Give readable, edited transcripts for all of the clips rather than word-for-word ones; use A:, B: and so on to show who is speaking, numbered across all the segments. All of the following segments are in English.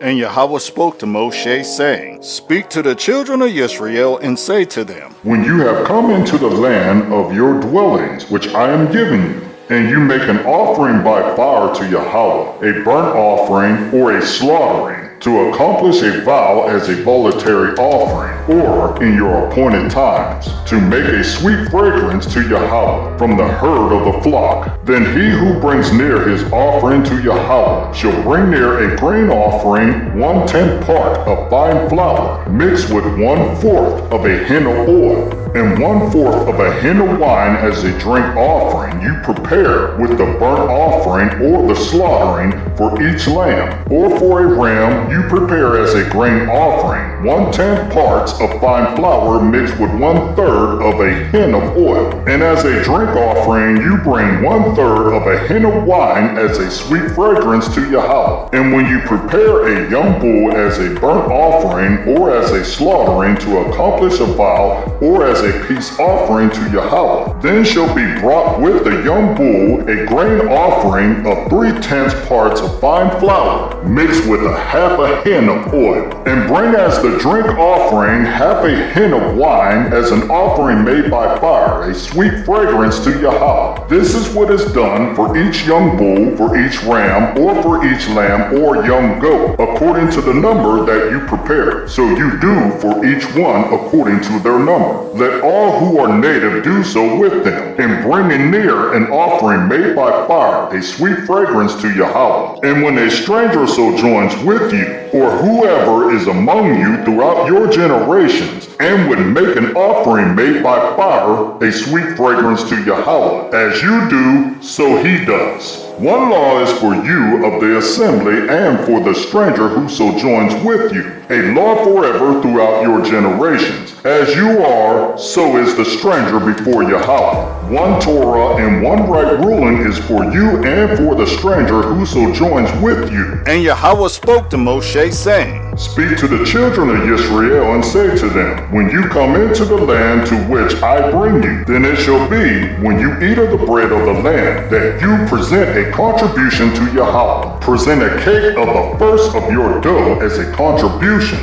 A: And Yahweh spoke to Moshe, saying, Speak to the children of Israel, and say to them,
B: When you have come into the land of your dwellings, which I am giving you, and you make an offering by fire to Yahweh, a burnt offering or a slaughtering, to accomplish a vow as a voluntary offering, or in your appointed times, to make a sweet fragrance to Yahweh from the herd of the flock, then he who brings near his offering to Yahweh shall bring near a grain offering 1/10 part of fine flour, mixed with 1/4 of a hin of oil, and 1/4 of a hin of wine as a drink offering you prepare with the burnt offering or the slaughtering for each lamb, or for a ram you prepare as a grain offering 1/10 parts of fine flour mixed with 1/3 of a hin of oil, and as a drink offering you bring 1/3 of a hin of wine as a sweet fragrance to Yahweh. And when you prepare a young bull as a burnt offering or as a slaughtering to accomplish a vow or as a peace offering to Yahweh, then shall be brought with the young bull a grain offering of 3/10 parts of fine flour mixed with a half a hin of oil, and bring as the drink offering half a hin of wine as an offering made by fire, a sweet fragrance to Yahweh. This is what is done for each young bull, for each ram, or for each lamb or young goat, according to the number that you prepare. So you do for each one according to their number. Let all who are native do so with them, and bring in near an offering made by fire, a sweet fragrance to Yahweh. And when a stranger sojourns with you, or whoever is among you throughout your generations, and would make an offering made by fire, a sweet fragrance to Yahweh, as you do, so he does. One law is for you of the assembly and for the stranger who sojourns with you, a law forever throughout your generations. As you are, so is the stranger before Yahweh. One Torah and one right ruling is for you and for the stranger who sojourns with you.
A: And Yahweh spoke to Moshe, saying,
B: Speak to the children of Israel and say to them, When you come into the land to which I bring you, then it shall be, when you eat of the bread of the land, that you present a contribution to Yahweh. Present a cake of the first of your dough as a contribution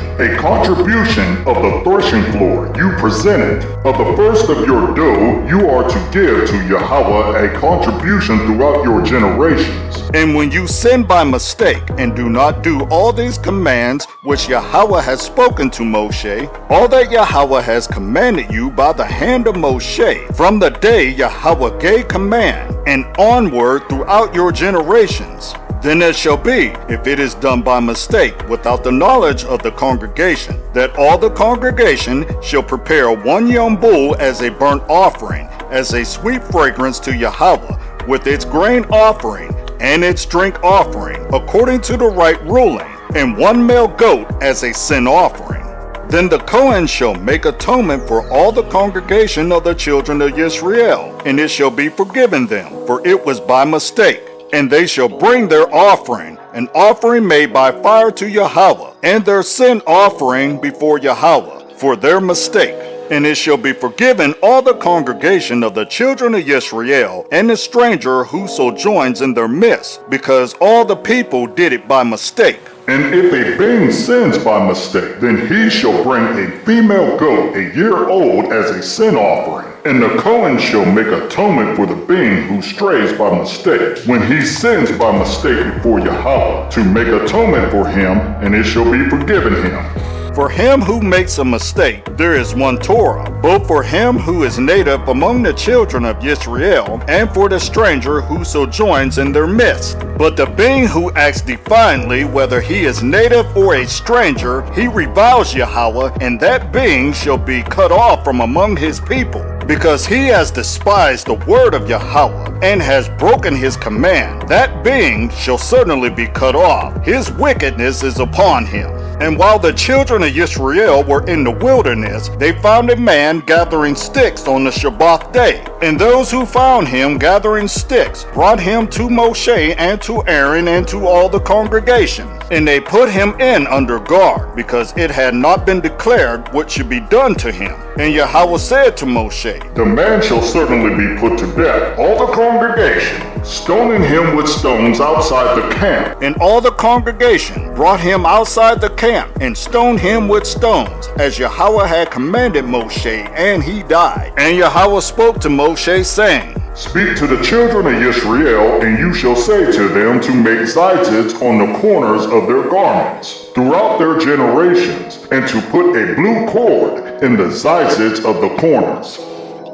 B: of the threshing floor. You present it. Of the first of your dough you are to give to Yahweh a contribution throughout your generations.
A: And when you sin by mistake and do not do all these commands which Yahweh has spoken to Moshe, all that Yahweh has commanded you by the hand of Moshe, from the day Yahweh gave command, and onward throughout your generations, then it shall be, if it is done by mistake without the knowledge of the congregation, that all the congregation shall prepare one young bull as a burnt offering, as a sweet fragrance to Yahweh, with its grain offering and its drink offering, according to the right ruling, and one male goat as a sin offering. Then the Cohen shall make atonement for all the congregation of the children of Israel, and it shall be forgiven them, for it was by mistake. And they shall bring their offering, an offering made by fire to Yahweh, and their sin offering before Yahweh, for their mistake. And it shall be forgiven all the congregation of the children of Israel, and the stranger who sojourns in their midst, because all the people did it by mistake.
B: And if a being sins by mistake, then he shall bring a female goat a year old as a sin offering. And the Cohen shall make atonement for the being who strays by mistake, when he sins by mistake before Yahweh, to make atonement for him, and it shall be forgiven him.
A: For him who makes a mistake, there is one Torah, both for him who is native among the children of Israel, and for the stranger who sojourns in their midst. But the being who acts defiantly, whether he is native or a stranger, he reviles Yahweh, and that being shall be cut off from among his people, because he has despised the word of Yahweh, and has broken his command. That being shall certainly be cut off. His wickedness is upon him. And while the children of Israel were in the wilderness, they found a man gathering sticks on the Shabbat day. And those who found him gathering sticks brought him to Moshe and to Aaron and to all the congregation. And they put him in under guard, because it had not been declared what should be done to him. And Yahweh said to Moshe,
B: The man shall certainly be put to death, all the congregation, stoning him with stones outside the camp.
A: And all the congregation brought him outside the camp, and stoned him with stones, as Yahweh had commanded Moshe, and he died. And Yahweh spoke to Moshe, saying,
B: Speak to the children of Israel, and you shall say to them to make zitzits on the corners of their garments throughout their generations, and to put a blue cord in the zitzits of the corners.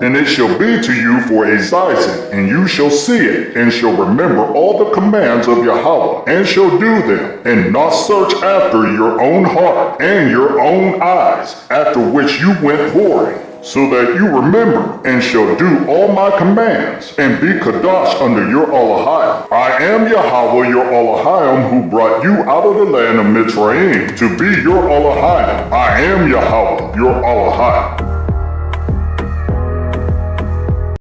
B: And it shall be to you for a zitzit, and you shall see it, and shall remember all the commands of Yahweh, and shall do them, and not search after your own heart and your own eyes, after which you went whoring, so that you remember and shall do all my commands, and be Kadosh under your Elohim. I am Yahweh your Elohim, who brought you out of the land of Mitzrayim, to be your Elohim. I am Yahweh your Elohim.